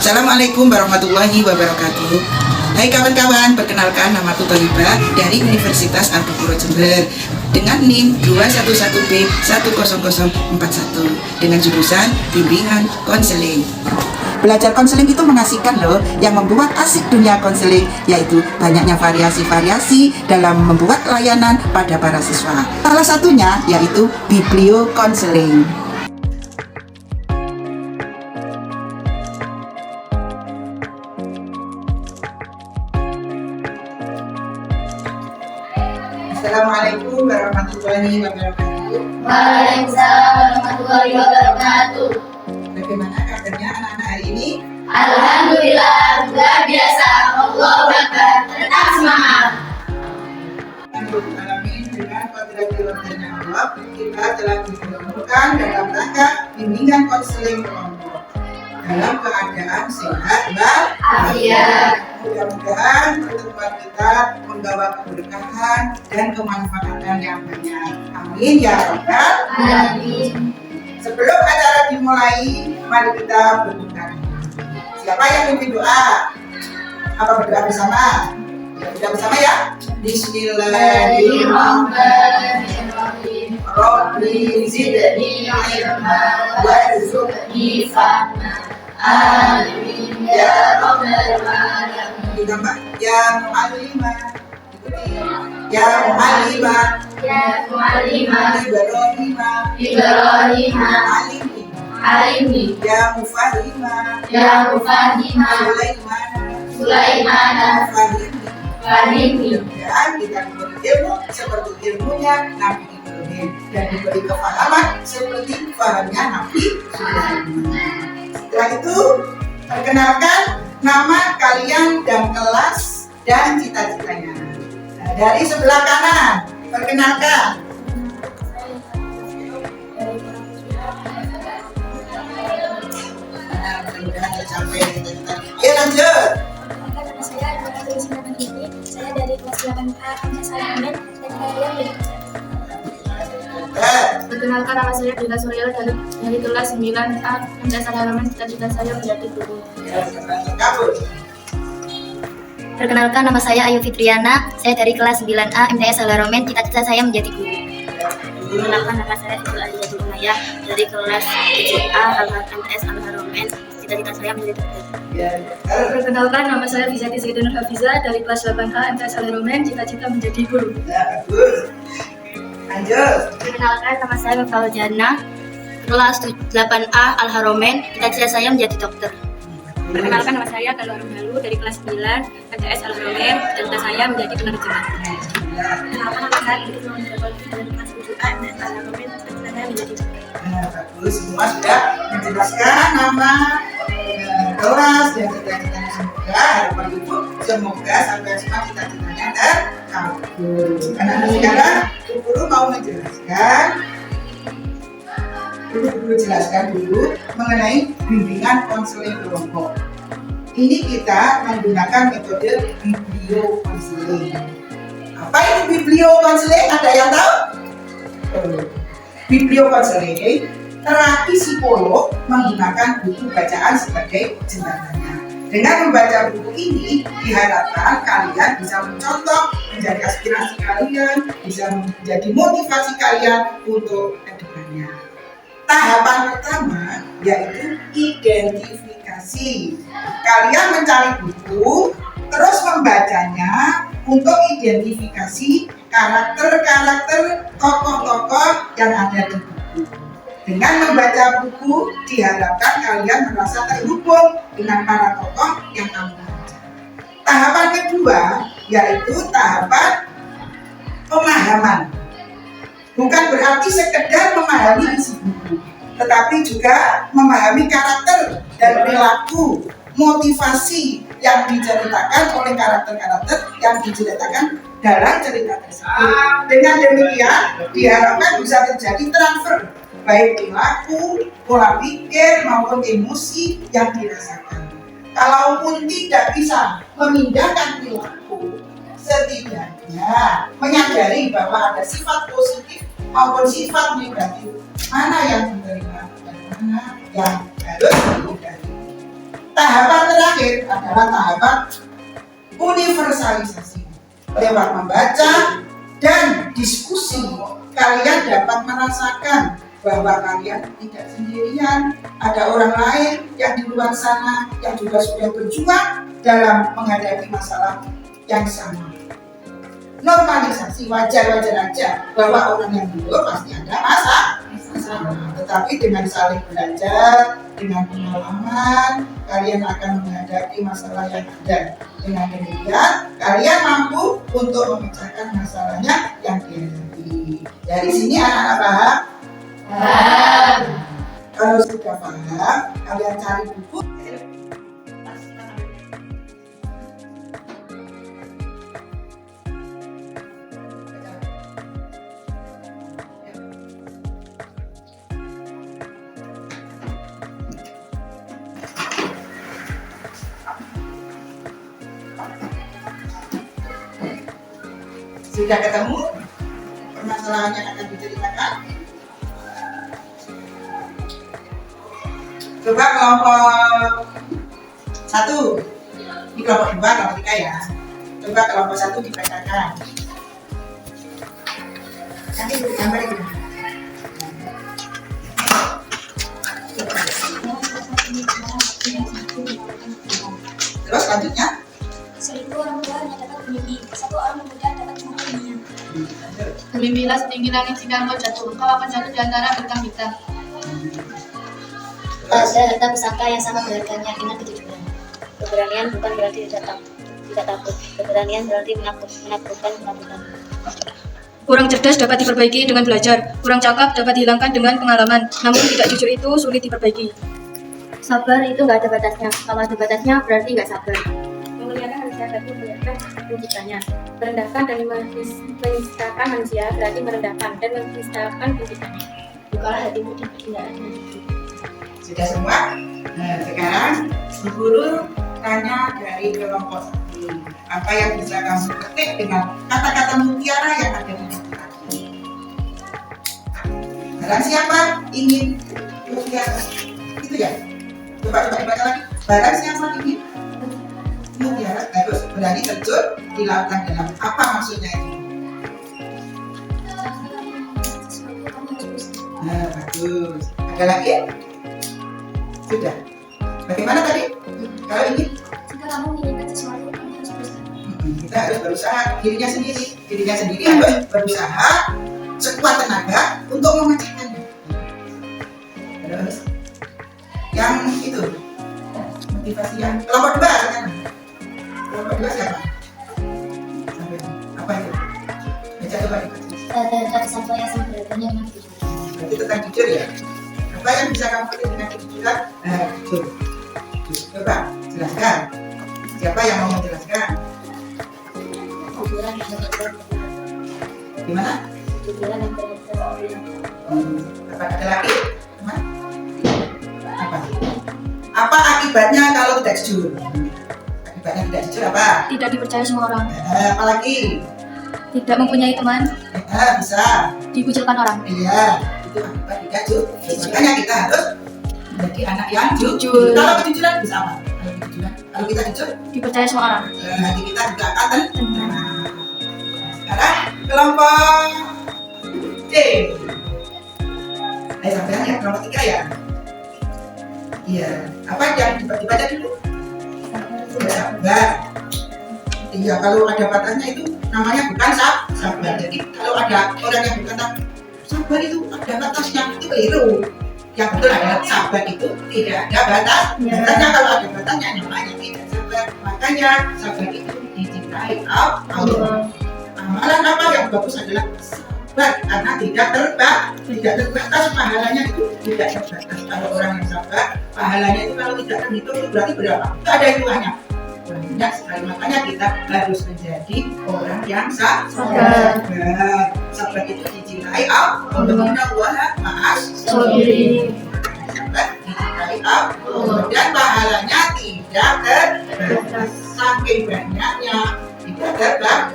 Assalamualaikum warahmatullahi wabarakatuh. Hai kawan-kawan, perkenalkan nama aku Thalibah dari Universitas Al-Qur'an Jember dengan NIM 211B10041 dengan jurusan Bimbingan Konseling. Belajar konseling itu mengasihkan loh. Yang membuat asik dunia konseling yaitu banyaknya variasi-variasi dalam membuat layanan pada para siswa. Salah satunya yaitu Biblio Konseling. Assalamualaikum warahmatullahi wabarakatuh. Waalaikumsalam warahmatullahi wabarakatuh. Bagaimana kabarnya anak-anak hari ini? Alhamdulillah, luar biasa. Allahu Akbar. Tetap semangat. Alamin dengan fadlillah Allah, kita telah dipertemukan dalam rangka bimbingan konseling kelompok dalam keadaan sehat walafiat. Mudah-mudahan pertemuan kita membawa keberkahan dan kemanfaatan yang banyak. Amin ya rabbal Amin. Sebelum acara dimulai, mari kita berdoa. Siapa yang memimpin doa? Apa berdoa bersama? Ya, berdoa bersama ya. Bismillahirrahmanirrahim. Rabbi zidni ilma warzuqni fahma. Amin ya rabbal alamin. Ditambah ya mu'allimah. Ya mu'allimah. Ya mu'allimah. Ibrahimah. Ibrahimah. Alimni. Ya mufahimah. Ya mufahimah. Sulaimana. Fahimni. Dan kita diberi ilmu seperti ilmunya Nabi Ibrahim dan diberi kefahaman seperti fahamnya Nabi Sulaiman. Setelah itu perkenalkan nama kalian dan kelas dan cita-citanya. Nah, dari sebelah kanan perkenalkan. Mudah-mudahan tercapai cita-cita. Ya lanjut. Nama saya adalah Tulisina Mandiri. Saya dari kelas 8A MTS Al-Qur'an dan saya menjadi Perkenalkan, nama saya Dila Surya dari kelas 9A MTS Al-Qur'an. Cita-cita saya menjadi guru. Perkenalkan, nama saya Ayu Fitriana. Saya dari kelas 9A MTS Al-Qur'an. Cita-cita saya menjadi guru. Perkenalkan, nama saya Ibu Alia Jumaya dari kelas 7A MTS Al-Qur'an. Cita-cita saya menjadi dokter. Perkenalkan, nama saya Fizati Zaidun Hafiza dari kelas 8A MTS Al-Qur'an. Cita-cita menjadi guru. Bagus. Lanjut. Perkenalkan, nama saya Mifal Jannah, kelas 8A Al-Qur'an. Cita-cita saya menjadi dokter. Perkenalkan, nama saya Galuh Halu dari kelas 9 MTS Al-Qur'an. Cita-cita saya menjadi penerjemah. Perkenalkan, nama saya Ibu Nurul dari kelas 7A MTS Al-Qur'an. Cita-cita saya menjadi Bagus, semua sudah menjelaskan nama kelas dan cita-citanya. Semoga harapan ibu semoga sampai semua cita-citanya terkabul. Anak-anak sekarang guru mau menjelaskan. Guru jelaskan dulu mengenai bimbingan konseling kelompok. Ini kita menggunakan metode biblio konseling. Apa itu biblio konseling? Ada yang tahu? Biblio konseling, terapi psikolog menggunakan buku bacaan sebagai jembatannya. Dengan membaca buku ini, diharapkan kalian bisa mencontoh, menjadi aspirasi kalian, bisa menjadi motivasi kalian untuk kedepannya. Tahapan pertama yaitu identifikasi. Kalian mencari buku, terus membacanya untuk identifikasi karakter-karakter tokoh-tokoh yang ada di buku. Dengan membaca buku, diharapkan kalian merasa terhubung dengan para tokoh yang kamu baca. Tahapan kedua yaitu tahapan pemahaman. Bukan berarti sekedar memahami isi buku, tetapi juga memahami karakter dan perilaku, motivasi yang diceritakan oleh karakter-karakter yang diceritakan dalam cerita tersebut. Dengan demikian, diharapkan bisa terjadi transfer baik perilaku, pola pikir maupun emosi yang dirasakan. Kalaupun tidak bisa memindahkan perilaku, setidaknya menyadari bahwa ada sifat positif maupun sifat negatif, mana yang diterima dan mana yang harus dihindari. tahapan terakhir adalah tahapan universalisasi. Lewat membaca dan diskusi, kalian dapat merasakan bahwa kalian tidak sendirian. Ada orang lain yang di luar sana yang juga sudah berjuang dalam menghadapi masalah yang sama. Normalisasi, wajar-wajar aja bahwa orang yang dulu pasti ada masalah. Tetapi dengan saling belajar, dengan pengalaman, kalian akan menghadapi masalah yang ada. Dengan demikian, kalian mampu untuk memecahkan masalahnya yang dihadapi. Dari sini anak-anak paham? Kalau sudah paham, kalian cari buku. Sudah ketemu? Permasalahannya akan diceritakan. Coba kelompok 1, ini kelompok 2, kelompok 3 ya. Coba kelompok 1 dibacakan. Nanti gambar itu. Terus selanjutnya? 1000 orang tua hanya dapat bermimpi, 1 orang pemuda dapat semua dunia. Bermimpilah setinggi langit jika engkau jatuh. Kau akan jatuh di antara bintang-bintang. Ada harta pusaka yang sama berharganya dengan kejujuran. Keberanian bukan berarti tidak takut. Keberanian berarti menaklukkan ketakutan. Kurang cerdas dapat diperbaiki dengan belajar. Kurang cakap dapat dihilangkan dengan pengalaman. Namun tidak jujur itu sulit diperbaiki. Sabar itu nggak ada batasnya. Kalau ada batasnya berarti nggak sabar. Memuliakan manusia berarti memuliakan penciptanya. Merendahkan dan menistakan manusia berarti merendahkan dan menistakan penciptanya. Bukalah hatimu dan bertindak. Sudah semua? Nah, sekarang Bu Guru tanya dari kelompok 1. Apa yang bisa kamu ketik dengan kata-kata mutiara yang ada di buku tadi? Barang siapa ingin mutiara? Itu ya? Coba dibaca lagi. Barang siapa ingin mutiara harus berani terjun di lautan dalam. Apa maksudnya itu? Nah, bagus. Ada lagi? Sudah. Bagaimana tadi? Kalau ingin? Jika kamu menginginkan sesuatu, kamu harus berusaha. Kita harus berusaha dirinya sendiri harus berusaha sekuat tenaga untuk memecahkannya. Terus yang itu motivasi yang kelompok 2 kan? Kelompok 2 siapa? Apa itu? Baca coba dibaca. Ada harta pusaka yang sama berharganya dengan kejujuran. Berarti tentang jujur ya. Apa yang bisa kamu pilih dengan kejujuran? Jujur. Coba jelaskan. Siapa yang mau menjelaskan? Kejujuran yang berharga. Gimana? Kejujuran yang berharga. Apa ada lagi? Apa akibatnya kalau tidak jujur? Akibatnya tidak jujur apa? Tidak dipercaya semua orang. Apalagi? Tidak mempunyai teman. Bisa. Dikucilkan orang. Iya, itu akibat tidak jujur. Makanya kita harus menjadi anak yang jujur. Kalau kejujuran bisa apa? Kalau kita jujur, Dipercaya semua orang. hati kita juga akan tenang. Sekarang kelompok C. Ayo sampean ya, kelompok 3 ya. Iya, apa yang dibaca dulu? Sabar. Iya, kalau ada batasnya itu namanya bukan sabar. Jadi kalau ada orang yang berkata sabar itu ada batasnya, itu keliru. Yang betul adalah sabar itu tidak ada batas. Batasnya kalau ada batasnya namanya tidak sabar. Makanya sabar itu dicintai Allah. Amalan apa yang bagus adalah sabar karena tidak terbatas pahalanya itu tidak terbatas. Kalau orang yang sabar pahalanya itu kalau tidak terhitung itu berarti berapa? Itu ada hitungannya. Banyak sekali, makanya kita harus menjadi orang yang sabar. Sabar itu dicintai Allah ma'as sabirin. Sabar dicintai Allah dan pahalanya tidak terbatas. Saking banyaknya tidak terbatas.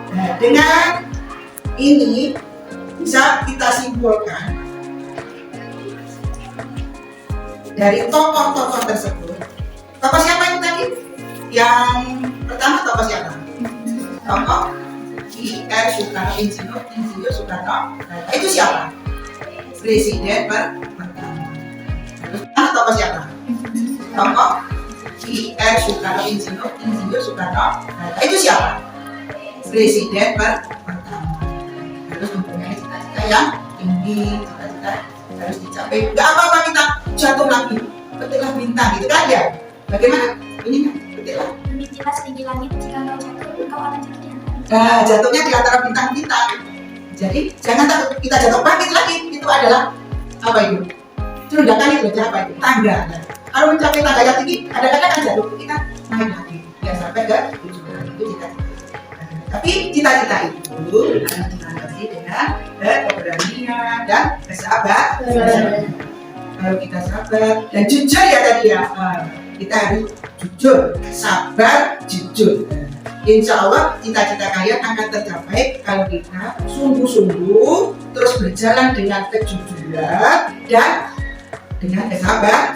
Nah, dengan ini bisa kita simpulkan dari tokoh-tokoh tersebut. Tokoh siapa itu tadi? Yang pertama tokoh siapa? Tokoh I.R. Soekarno, Insinyur Soekarno. Itu siapa? Presiden pertama. Terus tokoh siapa? Tokoh I.R. Soekarno, Insinyur Soekarno. Itu siapa? Presiden pertama. Terus mempunyai cita-cita yang tinggi, cita-cita harus dicapai. Gak apa-apa kita jatuh lagi, petiklah bintang gitu kan ya? Bagaimana? Ini petiklah. Mimpilah setinggi langit, jika kau jatuh, kau akan jatuh di antara. Nah, jatuhnya di antara bintang-bintang. Jadi jangan takut kita jatuh bangkit lagi. Itu adalah apa itu? Ledakan itu apa itu? Tangga. Nah, kalau mencapai tangga yang tinggi, kadang-kadang kan jatuh kita naik lagi. Ya sampai ke tujuan itu kita. Tapi cita-cita itu harus dilandasi dengan keberanian dan kesabaran. Kalau kita sabar dan jujur ya tadi ya, kita harus jujur, sabar, jujur. Insya Allah cita-cita kalian akan tercapai kalau kita sungguh-sungguh terus berjalan dengan kejujuran dan dengan kesabaran.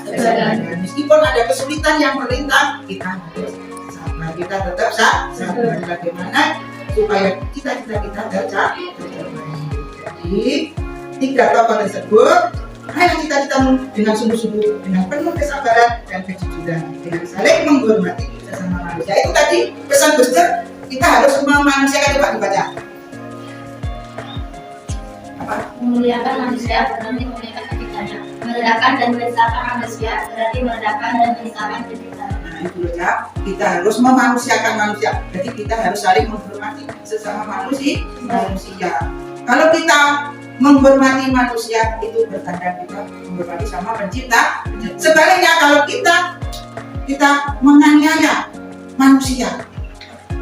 Meskipun ada kesulitan yang melintang, kita harus sabar. Kita tetap sabar. Bagaimana supaya cita-cita kita tercapai? Jadi 3 tokoh tersebut, ayo cita-citamu dengan sungguh-sungguh, dengan penuh kesabaran dan kejujuran, dengan saling menghormati sesama manusia. Itu tadi pesan Gus Dur, kita harus memanusiakan. Coba dibaca. Apa? Memuliakan manusia berarti memuliakan penciptanya. Merendahkan dan menistakan manusia berarti merendahkan dan menistakan penciptanya. Nah, itu ya, kita harus memanusiakan manusia. Jadi kita harus saling menghormati sesama manusia. Kalau kita menghormati manusia, itu bertanda kita menghormati sama pencipta. Sebaliknya kalau kita menganiaya manusia,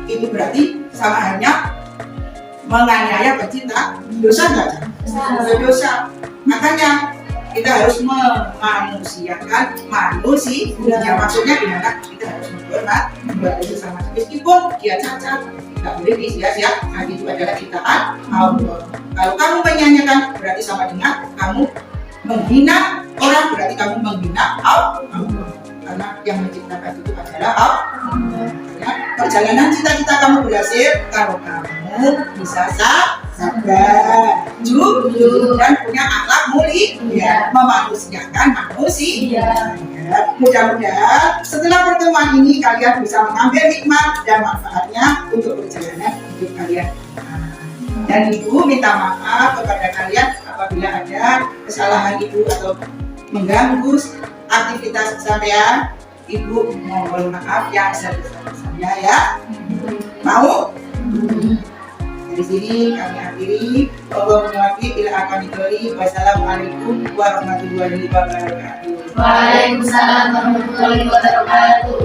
itu berarti sama halnya menganiaya pencipta. Dosa nggak? Dosa. Makanya kita harus memanusiakan manusia. Maksudnya gimana? Kita harus menghormati sesama, meskipun dia cacat, tidak boleh disia-siakan. Itu adalah ciptaan Allah. Kalau kamu menyanyikan berarti sama dengan kamu menghina orang, berarti kamu menghina Allah. Karena yang menciptakan itu adalah Allah. Perjalanan cita-cita kamu berhasil kalau kamu bisa sabar, jujur, dan punya akhlak mulia, memanusiakan manusia. Mudah-mudahan setelah pertemuan ini kalian bisa mengambil hikmah dan manfaatnya untuk perjalanan hidup kalian. Dan ibu minta maaf kepada kalian apabila ada kesalahan ibu atau mengganggu aktivitas sampean. Ibu mohon maaf yang sebesar-besarnya ya. Mau? Dari sini kami akhiri. Allahumma muwaffiq ila aqwamit thoriq. Wassalamualaikum warahmatullahi wabarakatuh. Waalaikumsalam warahmatullahi wabarakatuh.